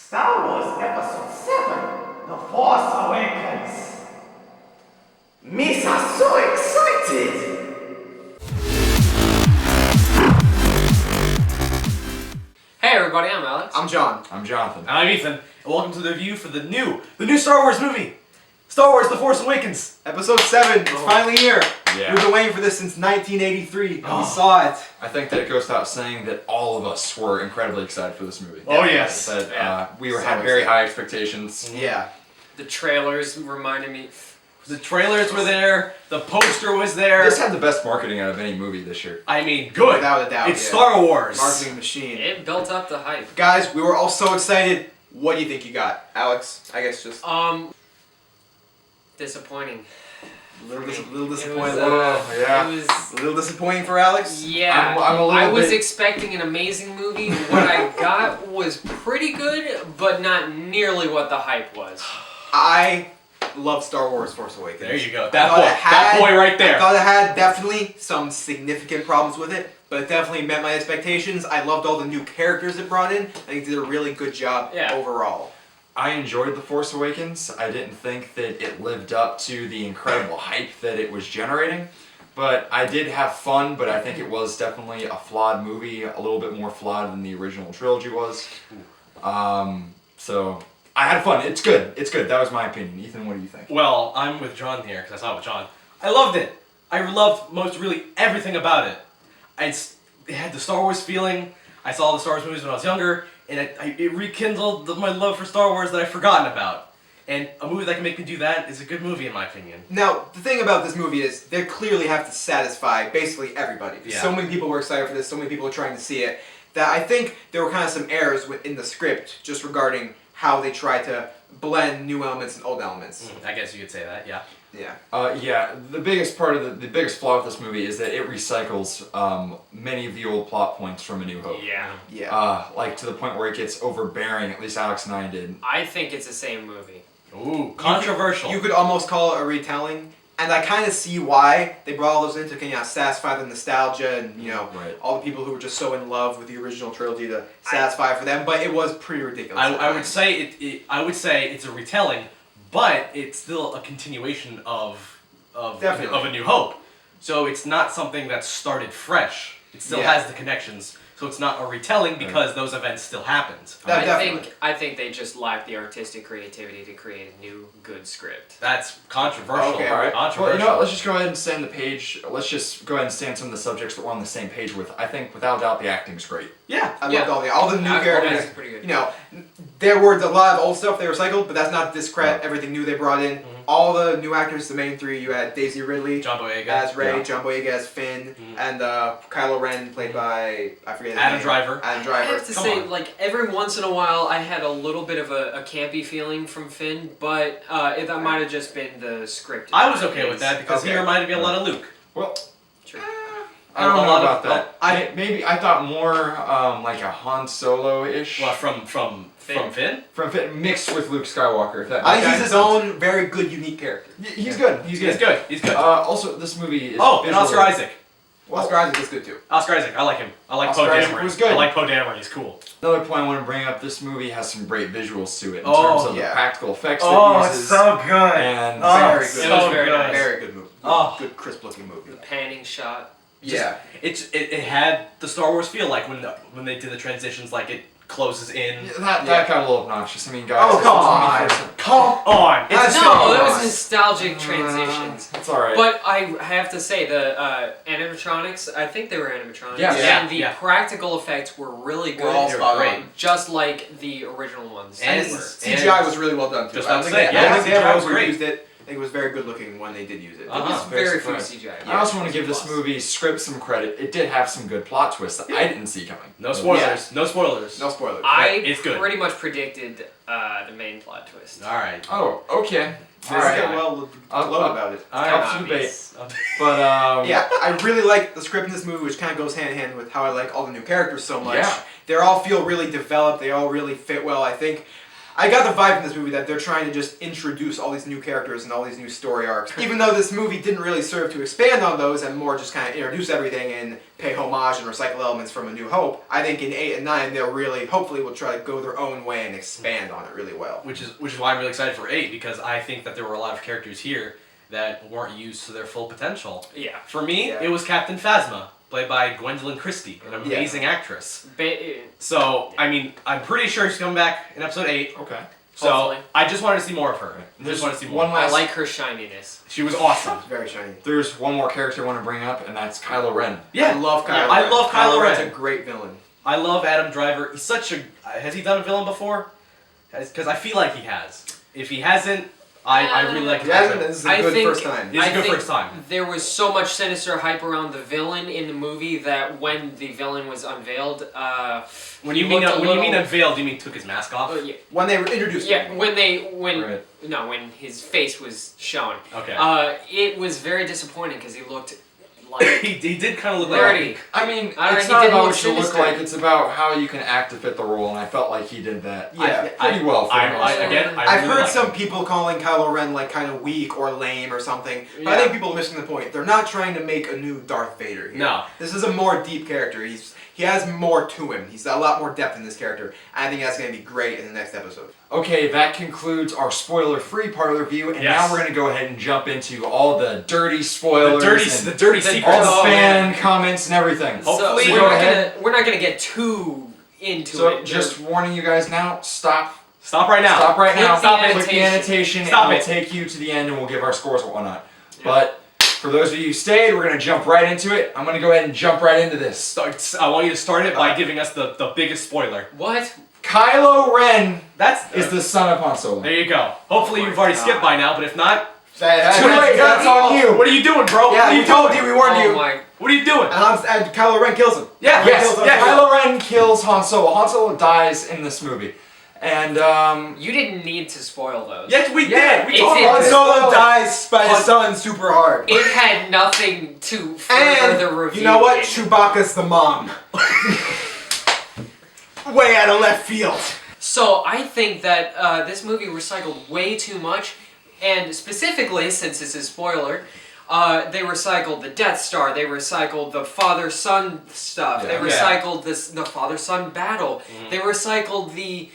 Star Wars Episode 7, The Force Awakens. Me's are so excited! Hey everybody, I'm Alex. I'm John. I'm Jonathan. And I'm Ethan, and welcome to the review for the new Star Wars movie, Star Wars: The Force Awakens. Episode 7, it's finally here. Yeah. We've been waiting for this since 1983, and we saw it. I think that it goes without saying that all of us were incredibly excited for this movie. Oh, yes. That we So had very excited. high expectations. Yeah. The trailers reminded me. The trailers were there, the poster was there. This had the best marketing out of any movie this year. I mean, good. Without a doubt, It's yeah. Star Wars. Marketing machine. It built up the hype. Guys, we were all so excited. What do you think you got? Alex, I guess just Disappointing. a little It disappointing. was, yeah. It was. A little disappointing for Alex? Yeah. I'm a little I was bit- expecting an amazing movie. What I got was pretty good, but not nearly what the hype was. I love Star Wars Force Awakens. There you go. I That thought boy. it had- That boy right there. I thought it had definitely some significant problems with it, but it definitely met my expectations. I loved all the new characters it brought in. I think it did a really good job overall. I enjoyed The Force Awakens. I didn't think that it lived up to the incredible hype that it was generating. But I did have fun, but I think it was definitely a flawed movie, a little bit more flawed than the original trilogy was. So I had fun. It's good. It's good. That was my opinion. Ethan, what do you think? Well, I'm with John here because I saw it with John. I loved it. I loved really everything about it. It had the Star Wars feeling. I saw the Star Wars movies when I was younger, and it rekindled my love for Star Wars that I'd forgotten about. And a movie that can make me do that is a good movie in my opinion. Now, the thing about this movie is they clearly have to satisfy basically everybody. Yeah. So many people were excited for this, so many people were trying to see it, that I think there were kind of some errors in the script just regarding how they tried to blend new elements and old elements. I guess you could say that, yeah. Yeah. Yeah, the biggest part of the biggest flaw of this movie is that it recycles many of the old plot points from A New Hope. Yeah. Yeah. Like to the point where it gets overbearing. At least Alex and I did. I think it's the same movie. Ooh, controversial. You could almost call it a retelling, and I kind of see why they brought all those in to kind of satisfy the nostalgia and, Right. all the people who were just so in love with the original trilogy to satisfy for them, but it was pretty ridiculous. at I would times. say I would say it's a retelling, but it's still a continuation of Definitely. A New Hope. So it's not something that started fresh. It still Yeah. has the connections. So it's not a retelling because those events still happened. Definitely. I think they just lacked the artistic creativity to create a new good script. That's controversial. Okay, Alright. Controversial. Well, you know what? Let's just go ahead and stay on the page. Let's just go ahead and stay on some of the subjects that we're on the same page with. I think, without doubt, the acting's great. Yeah. I Yeah. loved all the new characters. That's pretty good. You know, there were a lot of old stuff they recycled, but that's not discredit everything new they brought in. All the new actors, the main three, you had Daisy Ridley John Boyega. as Rey, Yeah. John Boyega as Finn, and Kylo Ren played by, I forget his Adam name. Driver. Adam I Driver. have to Come say, on. like, every once in a while I had a little bit of a campy feeling from Finn, but that might have just been the script. I was okay with that because he Okay. reminded me a lot of Luke. Well, True. I don't A know lot about of- that. Maybe I thought more like a Han Solo-ish. Well, from Finn. From mixed with Luke Skywalker. If that I makes think he's sense. his own very good, unique character. He's good. He's good. He's good. Also, this movie is. Oh, and visually- Oscar Isaac. Oscar Isaac is good too. Oscar Isaac. I like him. I like Oscar Poe Isaac Dameron. was good. I like Poe Dameron. He's cool. Another point I want to bring up: this movie has some great visuals to it in Oh, terms of yeah. the practical effects that it uses. good. And Very it's good. It was so very good. nice. Very good movie. Oh. Good, crisp looking movie. The panning shot. Yeah. It had the Star Wars feel like when they did the transitions, like it closes in. That got a little obnoxious. I mean, guys. Oh, this come was on. 21st Come on! That's It's so No, that was nice. nostalgic transitions. It's alright. But I have to say, the animatronics, I think they were animatronics, Yeah. and the Yeah. practical effects were really good. Were all They were spot great. on. Just like the original ones. And were. CGI was really well done too. Just I don't about think to they, say, I don't yeah, think they ever CGI was great. overused it. I think it was very good looking when they did use it. It was very very few surprised. CGI. I also want to Yeah. give this movie script some credit. It did have some good plot twists that I didn't see coming. No spoilers. No spoilers. No spoilers. I It's good. pretty much predicted the main plot twist. All right. Oh, okay. This Alright. guy well about it. All Up right. to debate. Obvious. But Yeah, I really like the script in this movie, which kind of goes hand in hand with how I like all the new characters so much. Yeah. They all feel really developed. They all really fit well. I think I got the vibe from this movie that they're trying to just introduce all these new characters and all these new story arcs. Even though this movie didn't really serve to expand on those and more just kind of introduce everything and pay homage and recycle elements from A New Hope, I think in 8 and 9 they'll really, hopefully, will try to go their own way and expand on it really well. Which is why I'm really excited for 8, because I think that there were a lot of characters here that weren't used to their full potential. Yeah. For me, Yeah. it was Captain Phasma, played by Gwendolyn Christie, an amazing actress. So, I mean, I'm pretty sure she's coming back in episode 8. Okay. So, Hopefully. I just wanted to see more of her. There's Just wanted to see more. one last- I like her shininess. She was awesome. Very shiny. There's one more character I want to bring up, and that's Kylo Ren. Yeah, I love Kylo Yeah. Ren. I love Kylo Ren's Ren. a great villain. I love Adam Driver. He's such a... Has he done a villain before? Because I feel like he has. If he hasn't, I really like his Yeah, portrayal. this is a I good think- first time. It's a I good think first time. There was so much sinister hype around the villain in the movie that when the villain was unveiled, When he you mean looked a when you mean little- unveiled, you mean took his mask off? oh, yeah, When they introduced him. when Right. when his face was shown, Okay. it was very disappointing because he looked like he did kind of look like nerdy. I mean, I don't it's know, not he didn't about look what you look sinister. like, it's about how you can act to fit the role, and I felt like he did that Yeah. pretty well for the most part. I've really heard like some him. people calling Kylo Ren like kind of weak or lame or something, but I Yeah. think people are missing the point. They're not trying to make a new Darth Vader here. No. This is a more deep character. He has more to him. He's got a lot more depth in this character. I think that's going to be great in the next episode. Okay, that concludes our spoiler-free part of the review, and Yes. now we're going to go ahead and jump into all the dirty spoilers, The dirty secrets. all the Oh, fan comments and everything. Hopefully- so go ahead. we're not gonna get too into So, it. just warning you guys now, stop Stop right now. Stop right Click now. the Click the annotation. annotation, Stop and it. we'll take you to the end, and we'll give our scores and whatnot. But for those of you who stayed, we're gonna jump right into it. I'm gonna go ahead and jump right into this. I want you to start it by giving us the biggest spoiler. What? Kylo Ren That's is the son of Han Solo. There you go. Hopefully you've already skipped by now, but if not, Too late. That's on you. what are you doing, bro? Yeah, what are we you told doing? you, we warned Oh you. my! What are you doing? And Kylo Ren kills him. Yeah, Yes, Kills yes. Han Solo. Kylo Ren kills Han Solo. Han Solo dies in this movie, and You didn't need to spoil those. Yes, we Yeah, did. We it's talked in- about Han this. Solo dies by his son super hard. It had nothing to further the And review. you know what? in. Chewbacca's the mom. Way out of left field. So I think that this movie recycled way too much, and specifically, since this is spoiler, they recycled the Death Star, they recycled the father-son stuff, they Yeah. recycled the father-son battle, they recycled the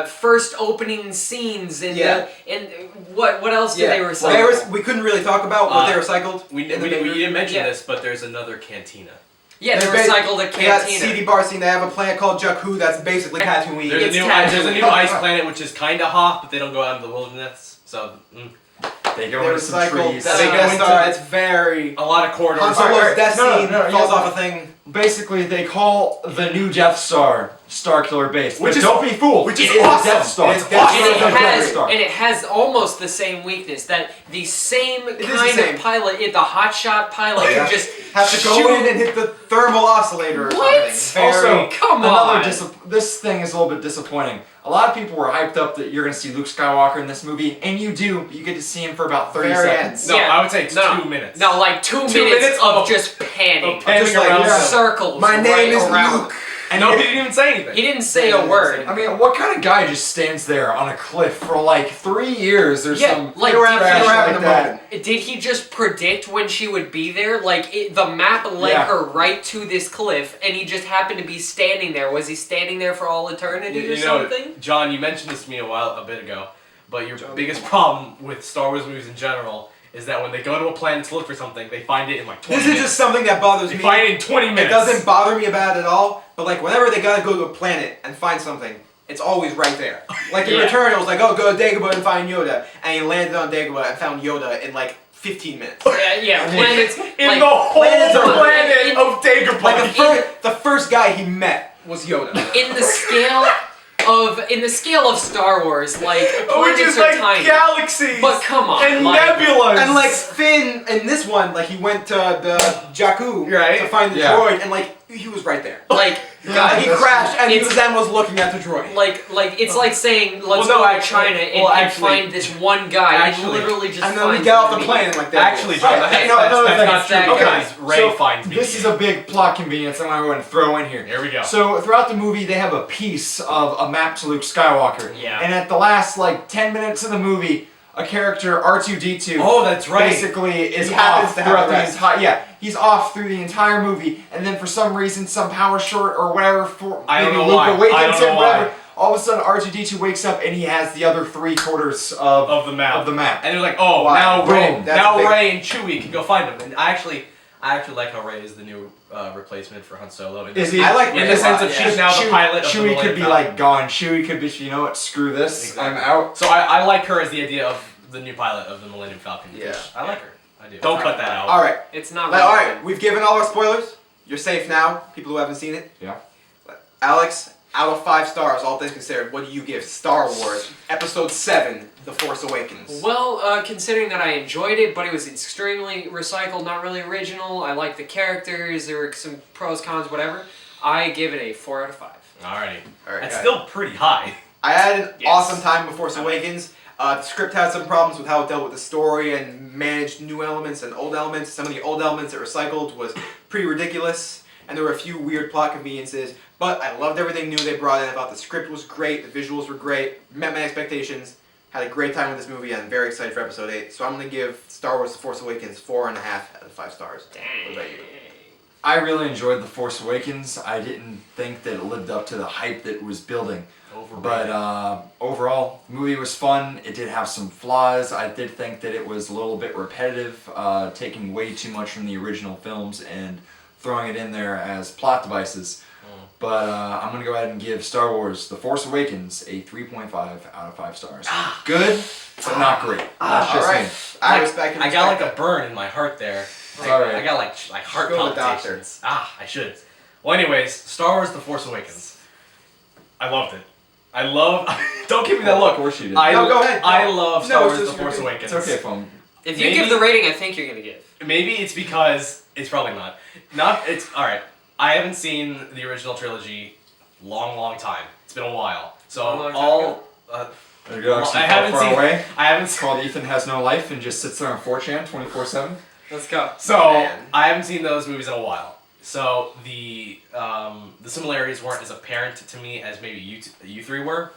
first opening scenes and what else did they recycle? We couldn't really talk about what they recycled. We in the main didn't movie. mention Yeah. this, but there's another cantina. Yeah, they They recycled a They got cantina. CD bar scene. They have a planet called Jakku that's basically Tatooine. There's It's a Tatooine. new ice planet which is kind of hot, but they don't go out into the wilderness. So they go They into some recycled trees. that They big go Death into- Star. It's very. a lot of corridors. Han Solo's Alright, death no, scene no, falls yeah. off a thing. Basically, they call the new Death Star Starkiller Base, Which but is- don't be fooled. which it is is awesome. Death Star. It's It's Death And Star. it, Death has, Star. and it has almost the same weakness that the same is the kind same. of pilot, the hotshot pilot, Yeah. who just Have to go shoot- in and hit the thermal oscillator or What? something. Also, Come on. this thing is a little bit disappointing. A lot of people were hyped up that you're going to see Luke Skywalker in this movie, and you do, but you get to see him for about 30 Very seconds. No, Yeah. I would say it's No. 2 minutes. No, like 2 minutes of just panning. of panning Just like, around. yeah. Circles My name right is around. Luke. And No, it- he didn't even say anything. He didn't say a word. I mean, what kind of guy just stands there on a cliff for like 3 years? There's Yeah, some like, trash did he- like the that. moment. Did he just predict when she would be there? Like, the map led Yeah. her right to this cliff, and he just happened to be standing there. Was he standing there for all eternity or You know, something? John, you mentioned this to me a bit ago, but your biggest problem with Star Wars movies in general is that when they go to a planet to look for something, they find it in like 20 This minutes. is just something that bothers They me. find it in 20 minutes. It doesn't bother me about it at all, but like whenever they gotta go to a planet and find something, it's always right there. Like in Yeah. Return, it was like, oh, go to Dagobah and find Yoda, and he landed on Dagobah and found Yoda in like 15 minutes. Yeah, planets. in like, the whole planets are- planet of Dagobah. Like the first guy he met was Yoda. in the scale of Star Wars, like which planets is are like tiny. galaxies. But come on, and like- nebulas. And like Finn in this one, like he went to the Jakku Right. to find the Yeah. droid, and like he was right there. Like Guys, he crashed and he it's- then was looking at the droid. Like it's like saying let's Well, no, go to actually- China and, well, and actually- find this one guy. actually- and literally just And then we finds get off him the plane like that. Actually, was. John, Right, that's, no, another that's thing. not true Okay, because Ray so finds me. This is a big plot convenience I'm going to go ahead and throw in here. Here we go. So throughout the movie, they have a piece of a map to Luke Skywalker. Yeah. And at the last 10 minutes of the movie, a character R2D2 Oh, that's right. basically is He happens off to have throughout the the rest. entire. Yeah, he's off through the entire movie, and then for some reason, some power short or whatever, for I don't maybe know Luke why. I awakens don't him, know whatever. why. All of a sudden, R2D2 wakes up and he has the other 3/4 of the map. Of the map. And they're like, oh, Why? now Ray, Boom. That's a big- Ray and Chewie can go find him. And I actually like how Ray is the new replacement for Han Solo. Is he? I like in Ray the a sense lot, of yeah. she's now the Chewie- pilot of the Chewie could Millennium be Falcon. gone. Chewie could be, you know what? Screw this. Exactly. I'm out. So I like her as the idea of the new pilot of the Millennium Falcon. Yeah. I like her. I do. Don't cut that out. All right. It's not. All relevant. right. We've given all our spoilers. You're safe now. People who haven't seen it. Yeah. Alex, out of 5 stars, all things considered, what do you give Star Wars Episode 7: The Force Awakens? Well, considering that I enjoyed it, but it was extremely recycled, not really original. I liked the characters. There were some pros, cons, whatever. I give it a 4 out of 5. Alrighty. All right, That's guys. still pretty high. I had an Yes. awesome time with Force Awakens. The script had some problems with how it dealt with the story and managed new elements and old elements. Some of the old elements that recycled was pretty ridiculous, and there were a few weird plot conveniences. But I loved everything new they brought in. I thought the script was great, the visuals were great, met my expectations. Had a great time with this movie, and I'm very excited for Episode 8. So I'm going to give Star Wars The Force Awakens 4.5 out of 5 stars. What about you? I really enjoyed The Force Awakens. I didn't think that it lived up to the hype that it was building. Overrated. But overall, the movie was fun. It did have some flaws. I did think that it was a little bit repetitive, taking way too much from the original films and throwing it in there as plot devices. But I'm going to go ahead and give Star Wars The Force Awakens a 3.5 out of 5 stars. Good, but not great. That's just Alright. me. I respect and I got respect like a burn in my heart there. It's alright. I got like heart Go to the palpitations. I should. Well, anyways, Star Wars: The Force Awakens. I loved it. I love. Don't give me that look. Of course you did. No, go ahead. I love Star No, Wars: it's The just Force your opinion. Awakens. It's okay, phone. If you Maybe- give the rating I think you're going to give. Maybe it's because it's probably not. It's all right. I haven't seen the original trilogy long time. It's been a while. So Long time all. There you go. Well, Actually, I haven't far seen. away. I haven't It's seen. called Ethan Has No Life and just sits there on 4chan 24/7. Let's go. So Man. I haven't seen those movies in a while. So the similarities weren't as apparent to me as maybe you three were.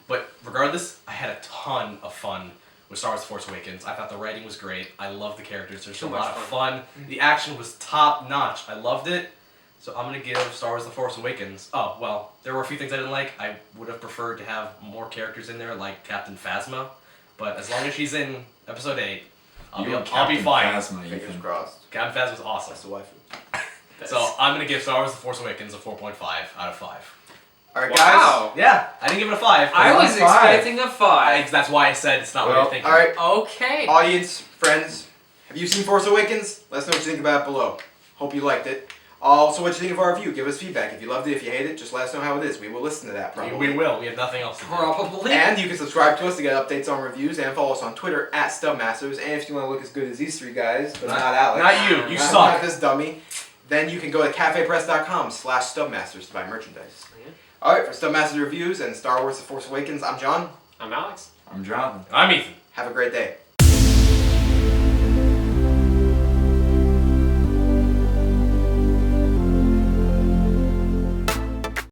But regardless, I had a ton of fun with Star Wars: The Force Awakens. I thought the writing was great. I loved the characters. There's a Too much lot of fun. The action was top notch. I loved it. So I'm gonna give Star Wars: The Force Awakens. Oh well, there were a few things I didn't like. I would have preferred to have more characters in there, like Captain Phasma. But as long as she's in Episode 8, I'll be fine. Phasma, Fingers Ethan. crossed. Captain Phasma's awesome. That's the waifu. So I'm gonna give Star Wars: The Force Awakens a 4.5 out of 5. Alright, guys. Wow. Yeah, I didn't give it a 5. I was 5. expecting a 5. That's why I said it's not what Well, you're thinking. Alright, Okay. audience, friends, have you seen Force Awakens? Let us know what you think about it below. Hope you liked it. Also, what you think of our review. Give us feedback. If you loved it, if you hate it, just let us know how it is. We will listen to that, probably. We will. We have nothing else to do. Probably. And you can subscribe to us to get updates on reviews and follow us on Twitter at Stubmasters. And if you want to look as good as these 3 guys, but not Alex. Not you. You not, suck. Not this dummy. Then you can go to cafepress.com/Stubmasters to buy merchandise. Yeah. Alright, for Stubmasters Reviews and Star Wars The Force Awakens, I'm John. I'm Alex. I'm Jonathan. I'm Ethan. Have a great day.